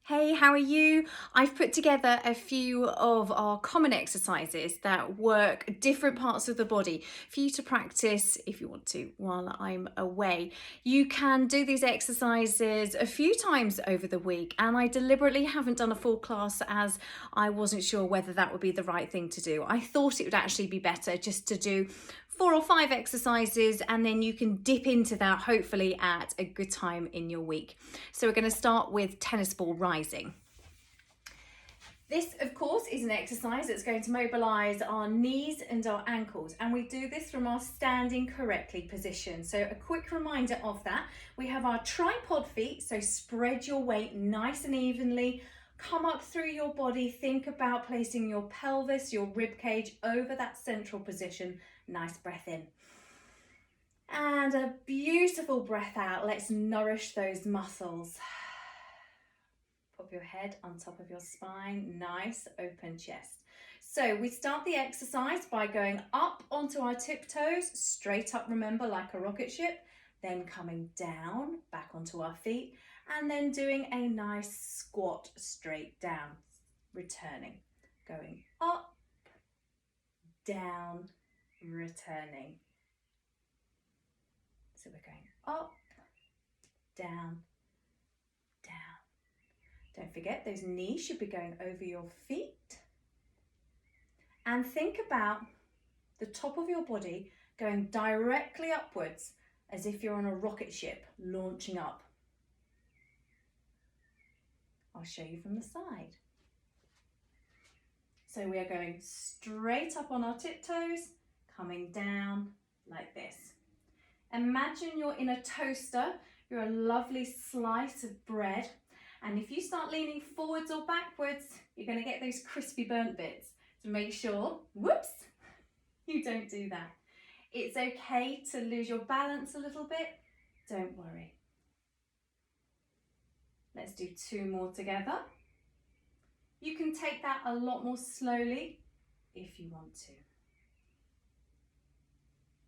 Hey, how are you? I've put together a few of our common exercises that work different parts of the body for you to practice if you want to while I'm away. You can do these exercises a few times over the week, and I deliberately haven't done a full class as I wasn't sure whether that would be the right thing to do. I thought it would actually be better just to do 4 or 5 exercises, and then you can dip into that hopefully at a good time in your week. So we're going to start with tennis ball rising. This, of course, is an exercise that's going to mobilise our knees and our ankles, and we do this from our standing correctly position. So a quick reminder of that, we have our tripod feet, so spread your weight nice and evenly, come up through your body, think about placing your pelvis, your rib cage over that central position. Nice breath in. And a beautiful breath out. Let's nourish those muscles. Pop your head on top of your spine, nice open chest. So we start the exercise by going up onto our tiptoes, straight up, remember, like a rocket ship, then coming down, back onto our feet, and then doing a nice squat straight down, returning, going up, down, returning. So we're going up, down, down. Don't forget those knees should be going over your feet. And think about the top of your body going directly upwards as if you're on a rocket ship launching up. I'll show you from the side. So we are going straight up on our tiptoes, coming down like this. Imagine you're in a toaster, you're a lovely slice of bread, and if you start leaning forwards or backwards, you're going to get those crispy burnt bits. So make sure, whoops, you don't do that. It's okay to lose your balance a little bit, don't worry. Let's do 2 more together. You can take that a lot more slowly if you want to.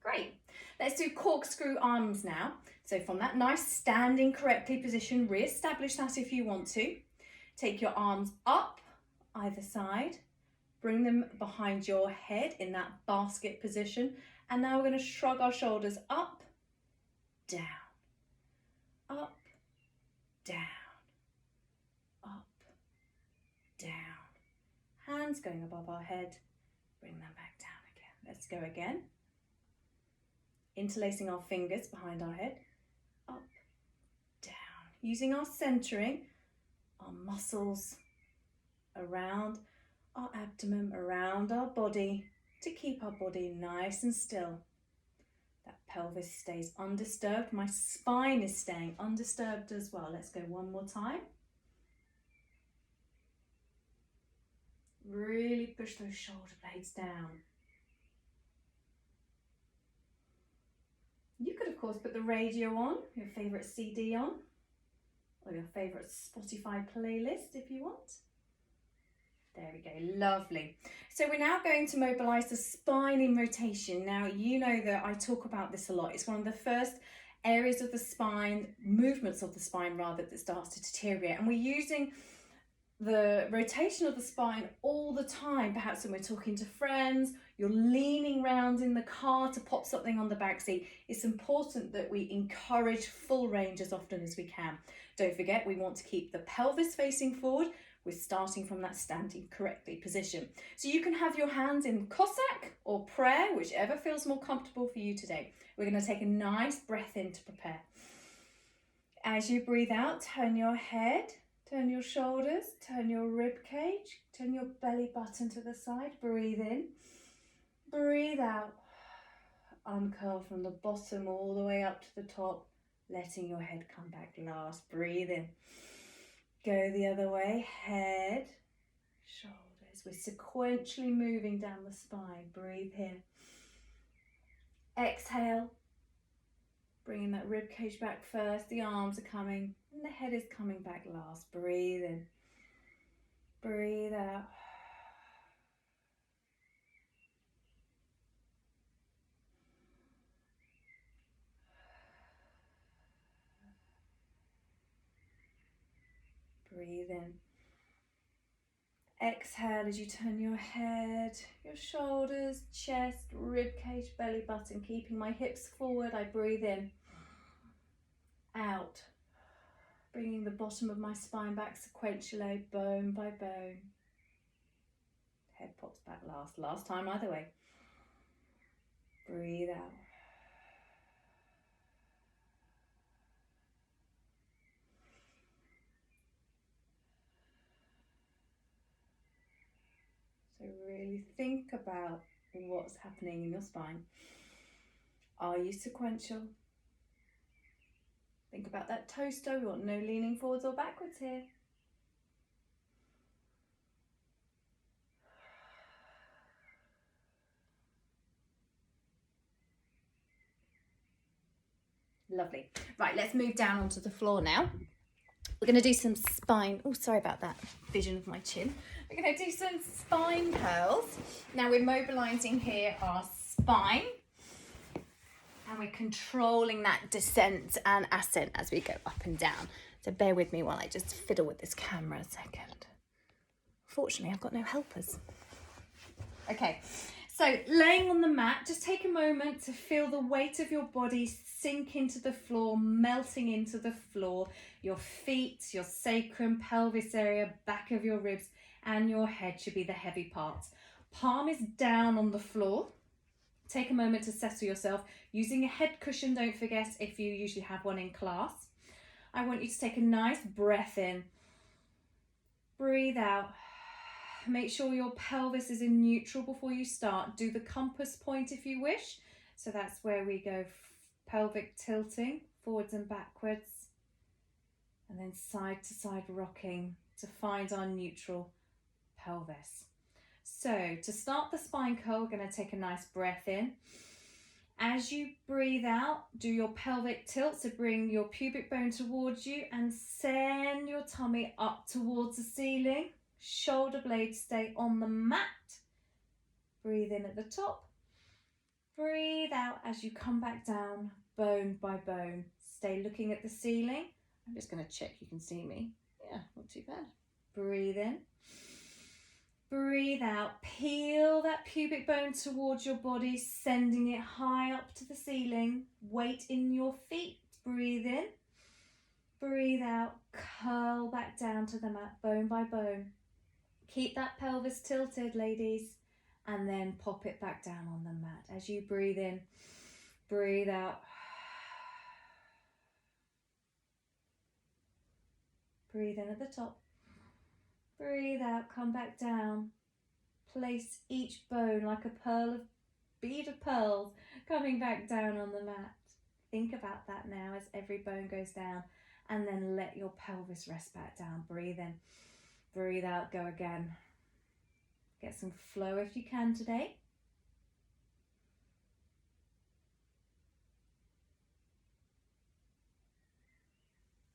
Great. Let's do corkscrew arms now. So from that nice standing correctly position, re-establish that if you want to. Take your arms up either side, bring them behind your head in that basket position. And now we're going to shrug our shoulders up, down, up, down, up, down. Hands going above our head, bring them back down again. Let's go again. Interlacing our fingers behind our head, up, down. Using our centering, our muscles around our abdomen, around our body, to keep our body nice and still. That pelvis stays undisturbed. My spine is staying undisturbed as well. Let's go one more time. Really push those shoulder blades down. You could, of course, put the radio on, your favourite CD on, or your favourite Spotify playlist if you want. There we go, lovely. So we're now going to mobilise the spine in rotation. Now, you know that I talk about this a lot. It's one of the first areas of the spine, movements of the spine rather, that starts to deteriorate. And we're using the rotation of the spine all the time. Perhaps when we're talking to friends, you're leaning round in the car to pop something on the back seat. It's important that we encourage full range as often as we can. Don't forget, we want to keep the pelvis facing forward. We're starting from that standing correctly position. So you can have your hands in Cossack or prayer, whichever feels more comfortable for you today. We're going to take a nice breath in to prepare. As you breathe out, turn your head, turn your shoulders, turn your rib cage, turn your belly button to the side. Breathe in, breathe out. Uncurl from the bottom all the way up to the top, letting your head come back last. Breathe in. Go the other way, head, shoulders. We're sequentially moving down the spine. Breathe here. Exhale. Bringing that rib cage back first. The arms are coming and the head is coming back last. Breathe in. Breathe out. Breathe in. Exhale as you turn your head, your shoulders, chest, rib cage, belly button, keeping my hips forward. I breathe in. Out. Bringing the bottom of my spine back sequentially, bone by bone. Head pops back last time either way. Breathe out. So really think about what's happening in your spine. Are you sequential? Think about that toe stow. We want no leaning forwards or backwards here. Lovely. Right, let's move down onto the floor now. We're going to do some spine. Oh, sorry about that vision of my chin. We're going to do some spine curls. Now we're mobilizing here our spine. And we're controlling that descent and ascent as we go up and down. So bear with me while I just fiddle with this camera a second. Fortunately, I've got no helpers. Okay, so laying on the mat, just take a moment to feel the weight of your body sink into the floor, melting into the floor. Your feet, your sacrum, pelvis area, back of your ribs, and your head should be the heavy parts. Palm is down on the floor. Take a moment to settle yourself. Using a head cushion, don't forget, if you usually have one in class. I want you to take a nice breath in. Breathe out. Make sure your pelvis is in neutral before you start. Do the compass point if you wish. So that's where we go pelvic tilting, forwards and backwards. And then side to side rocking to find our neutral pelvis. So to start the spine curl, we're going to take a nice breath in. As you breathe out, do your pelvic tilt, so bring your pubic bone towards you and send your tummy up towards the ceiling. Shoulder blades stay on the mat. Breathe in at the top. Breathe out as you come back down, bone by bone. Stay looking at the ceiling. I'm just going to check you can see me. Yeah, not too bad. Breathe in. Breathe out, peel that pubic bone towards your body, sending it high up to the ceiling. Weight in your feet. Breathe in. Breathe out, curl back down to the mat, bone by bone. Keep that pelvis tilted, ladies, and then pop it back down on the mat. As you breathe in, breathe out. Breathe in at the top. Breathe out, come back down. Place each bone like a bead of pearls coming back down on the mat. Think about that now as every bone goes down, and then let your pelvis rest back down. Breathe in, breathe out, go again. Get some flow if you can today.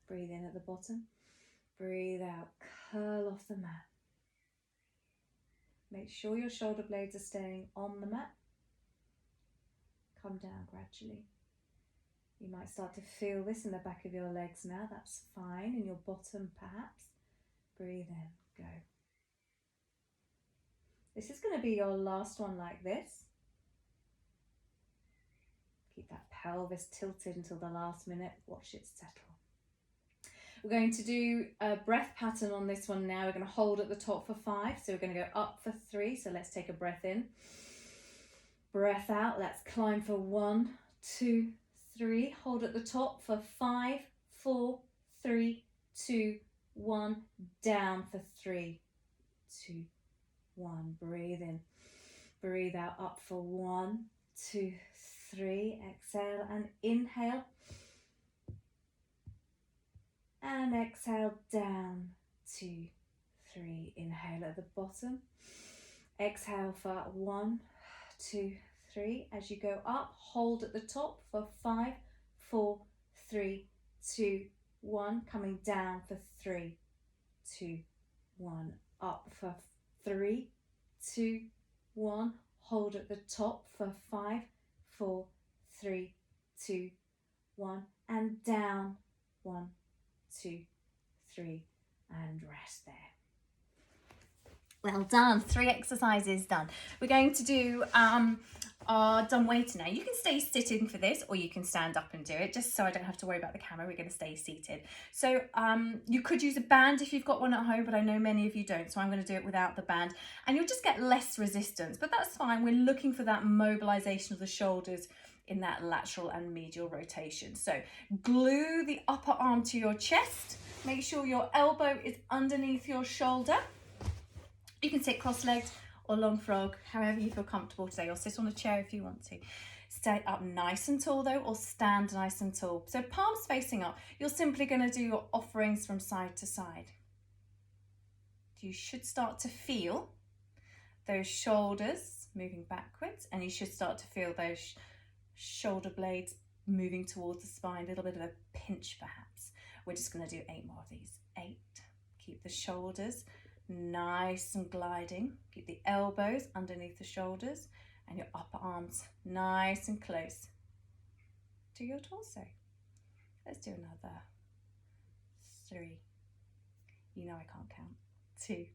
Breathe in at the bottom. Breathe out, curl off the mat. Make sure your shoulder blades are staying on the mat. Come down gradually. You might start to feel this in the back of your legs now. That's fine. In your bottom perhaps. Breathe in, go. This is going to be your last one like this. Keep that pelvis tilted until the last minute. Watch it settle. We're going to do a breath pattern on this one now. We're going to hold at the top for 5. So we're going to go up for 3. So let's take a breath in. Breath out. Let's climb for 1, 2, 3. Hold at the top for 5, 4, 3, 2, 1. Down for 3, 2, 1. Breathe in. Breathe out. Up for 1, 2, 3. Exhale and inhale. And exhale, down, 2, 3. Inhale at the bottom. Exhale for 1, 2, 3. As you go up, hold at the top for 5, 4, 3, 2, 1. Coming down for 3, 2, 1. Up for 3, 2, 1. Hold at the top for 5, 4, 3, 2, 1. And down, 1, 2, 3, and rest there. Well done, 3 exercises done. We're going to do our dumb waiter now. You can stay sitting for this, or you can stand up and do it, just so I don't have to worry about the camera. We're going to stay seated. So you could use a band if you've got one at home, but I know many of you don't, so I'm going to do it without the band, and you'll just get less resistance, but that's fine. We're looking for that mobilization of the shoulders in that lateral and medial rotation. So glue the upper arm to your chest. Make sure your elbow is underneath your shoulder. You can sit cross-legged or long frog, however you feel comfortable today, or sit on a chair if you want to. Stay up nice and tall though, or stand nice and tall. So palms facing up. You're simply going to do your offerings from side to side. You should start to feel those shoulders moving backwards, and you should start to feel those shoulder blades moving towards the spine, a little bit of a pinch perhaps. We're just going to do 8 more of these. 8. Keep the shoulders nice and gliding. Keep the elbows underneath the shoulders and your upper arms nice and close to your torso. Let's do another 3. You know I can't count. 2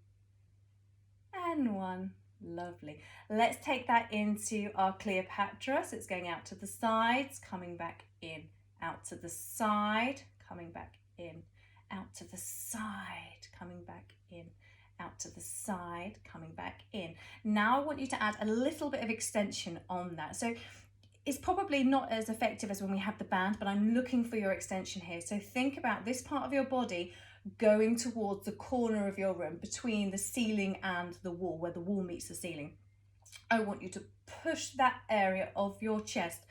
and 1. Lovely. Let's take that into our Cleopatra. So it's going out to the sides, coming back in, out to the side, coming back in, out to the side, coming back in, out to the side, coming back in. Now I want you to add a little bit of extension on that. So it's probably not as effective as when we have the band, but I'm looking for your extension here. So think about this part of your body going towards the corner of your room, between the ceiling and the wall, where the wall meets the ceiling. I want you to push that area of your chest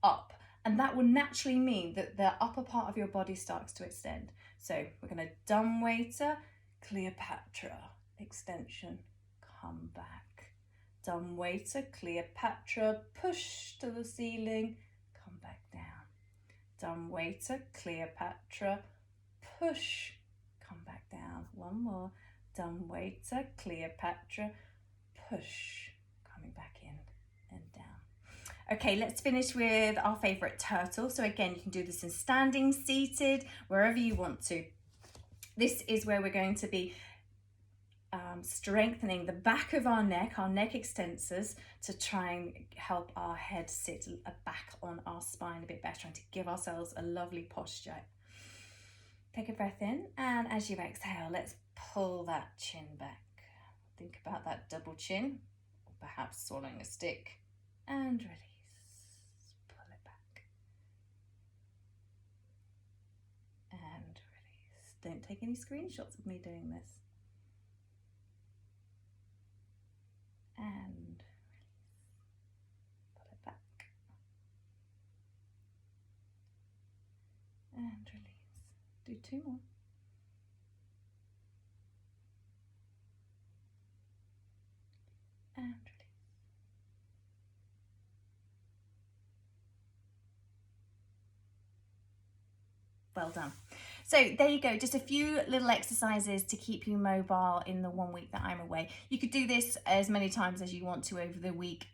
up, and that will naturally mean that the upper part of your body starts to extend. So we're going to dumb waiter, Cleopatra, extension, come back. Dumb waiter, Cleopatra, push to the ceiling, come back down. Dumb waiter, Cleopatra, push, come back down. 1 more. Dumb waiter, Cleopatra, push, coming back in and down. Okay, let's finish with our favourite turtle. So again, you can do this in standing, seated, wherever you want to. This is where we're going to be strengthening the back of our neck extensors, to try and help our head sit back on our spine a bit better, and to give ourselves a lovely posture. Take a breath in, and as you exhale, let's pull that chin back. Think about that double chin, or perhaps swallowing a stick, and release. Pull it back. And release. Don't take any screenshots of me doing this. And release. Pull it back. And release. Do 2 more. And release. Well done. So there you go, just a few little exercises to keep you mobile in the 1 week that I'm away. You could do this as many times as you want to over the week.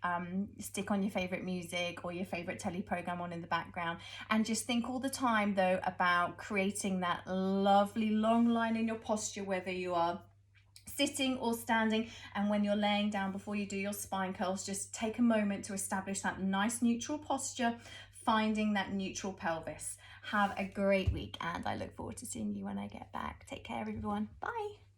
Stick on your favourite music or your favourite telly programme on in the background, and just think all the time though about creating that lovely long line in your posture, whether you are sitting or standing. And when you're laying down, before you do your spine curls, just take a moment to establish that nice neutral posture, finding that neutral pelvis. Have a great week, and I look forward to seeing you when I get back. Take care, everyone. Bye.